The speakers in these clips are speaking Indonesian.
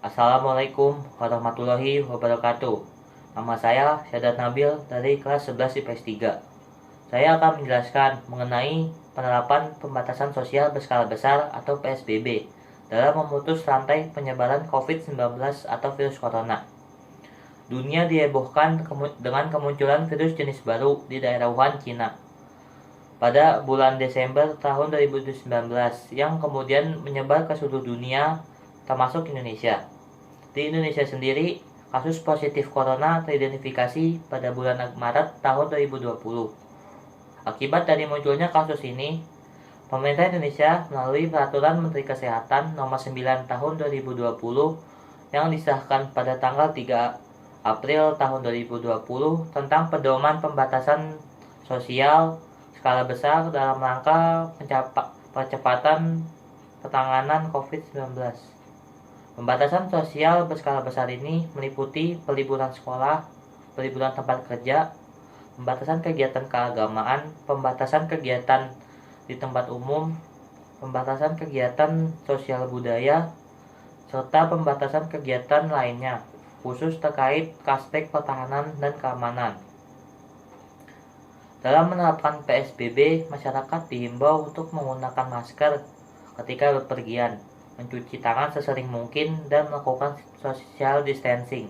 Assalamualaikum warahmatullahi wabarakatuh. Nama saya Syadat Nabil dari kelas 11 IPS 3. Saya akan menjelaskan mengenai penerapan pembatasan sosial berskala besar atau PSBB dalam memutus rantai penyebaran COVID-19 atau virus corona. Dunia dihebohkan dengan kemunculan virus jenis baru di daerah Wuhan, Cina pada bulan Desember tahun 2019 yang kemudian menyebar ke seluruh dunia termasuk Indonesia. Di Indonesia sendiri, kasus positif corona teridentifikasi pada bulan Maret tahun 2020. Akibat dari munculnya kasus ini, pemerintah Indonesia melalui Peraturan Menteri Kesehatan Nomor 9 Tahun 2020 yang disahkan pada tanggal 3 April tahun 2020 tentang pedoman pembatasan sosial skala besar dalam rangka percepatan penanganan COVID-19. Pembatasan sosial berskala besar ini meliputi peliburan sekolah, peliburan tempat kerja, pembatasan kegiatan keagamaan, pembatasan kegiatan di tempat umum, pembatasan kegiatan sosial budaya, serta pembatasan kegiatan lainnya, khusus terkait aspek pertahanan dan keamanan. Dalam menerapkan PSBB, masyarakat dihimbau untuk menggunakan masker ketika bepergian, mencuci tangan sesering mungkin, dan melakukan social distancing.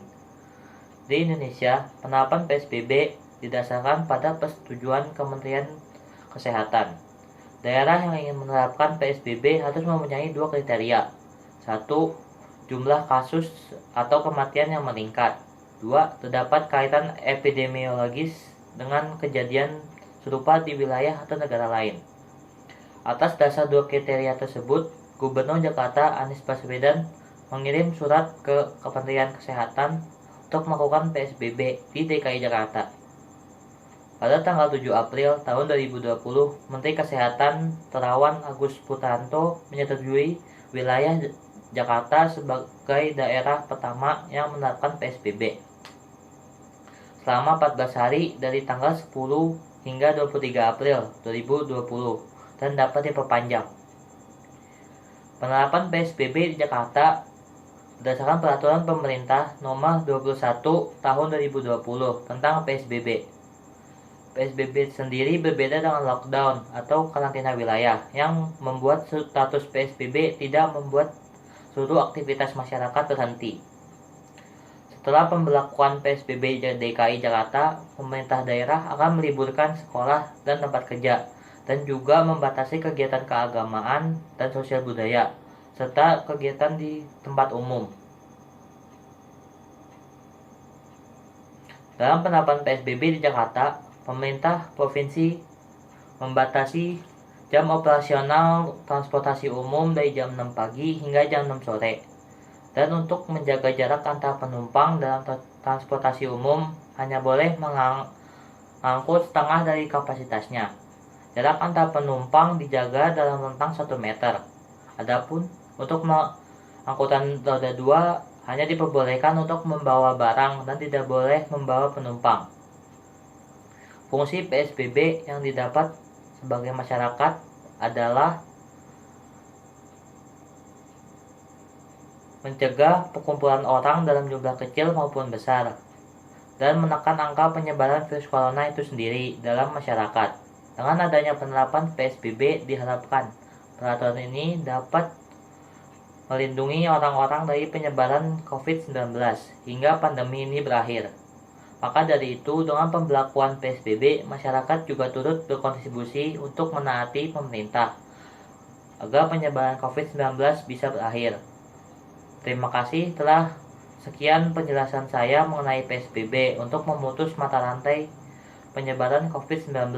Di Indonesia, penerapan PSBB didasarkan pada persetujuan Kementerian Kesehatan. Daerah yang ingin menerapkan PSBB harus mempunyai 2 kriteria. 1. Jumlah kasus atau kematian yang meningkat. 2. Terdapat kaitan epidemiologis dengan kejadian serupa di wilayah atau negara lain. Atas dasar 2 kriteria tersebut, Gubernur Jakarta Anies Baswedan mengirim surat ke Kementerian Kesehatan untuk melakukan PSBB di DKI Jakarta. Pada tanggal 7 April tahun 2020, Menteri Kesehatan Terawan Agus Putranto menyetujui wilayah Jakarta sebagai daerah pertama yang menerapkan PSBB selama 14 hari dari tanggal 10 hingga 23 April 2020 dan dapat diperpanjang. Penerapan PSBB di Jakarta berdasarkan Peraturan Pemerintah Nomor 21 Tahun 2020 tentang PSBB. PSBB sendiri berbeda dengan lockdown atau karantina wilayah yang membuat status PSBB tidak membuat seluruh aktivitas masyarakat terhenti. Setelah pemberlakuan PSBB di DKI Jakarta, pemerintah daerah akan meliburkan sekolah dan tempat kerja, dan juga membatasi kegiatan keagamaan dan sosial budaya, serta kegiatan di tempat umum. Dalam penerapan PSBB di Jakarta, pemerintah provinsi membatasi jam operasional transportasi umum dari jam 6 pagi hingga jam 6 sore. Dan untuk menjaga jarak antar penumpang dalam transportasi umum hanya boleh mengangkut setengah dari kapasitasnya. Jarak antar penumpang dijaga dalam rentang 1 meter. Adapun untuk angkutan roda 2 hanya diperbolehkan untuk membawa barang dan tidak boleh membawa penumpang. Fungsi PSBB yang didapat sebagai masyarakat adalah mencegah perkumpulan orang dalam jumlah kecil maupun besar, dan menekan angka penyebaran virus corona itu sendiri dalam masyarakat. Dengan adanya penerapan PSBB diharapkan peraturan ini dapat melindungi orang-orang dari penyebaran COVID-19 hingga pandemi ini berakhir. Maka dari itu, dengan pemberlakuan PSBB, masyarakat juga turut berkontribusi untuk menaati pemerintah agar penyebaran COVID-19 bisa berakhir. Terima kasih telah sekian penjelasan saya mengenai PSBB untuk memutus mata rantai penyebaran COVID-19.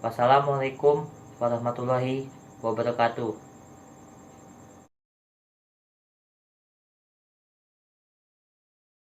Wassalamualaikum warahmatullahi wabarakatuh.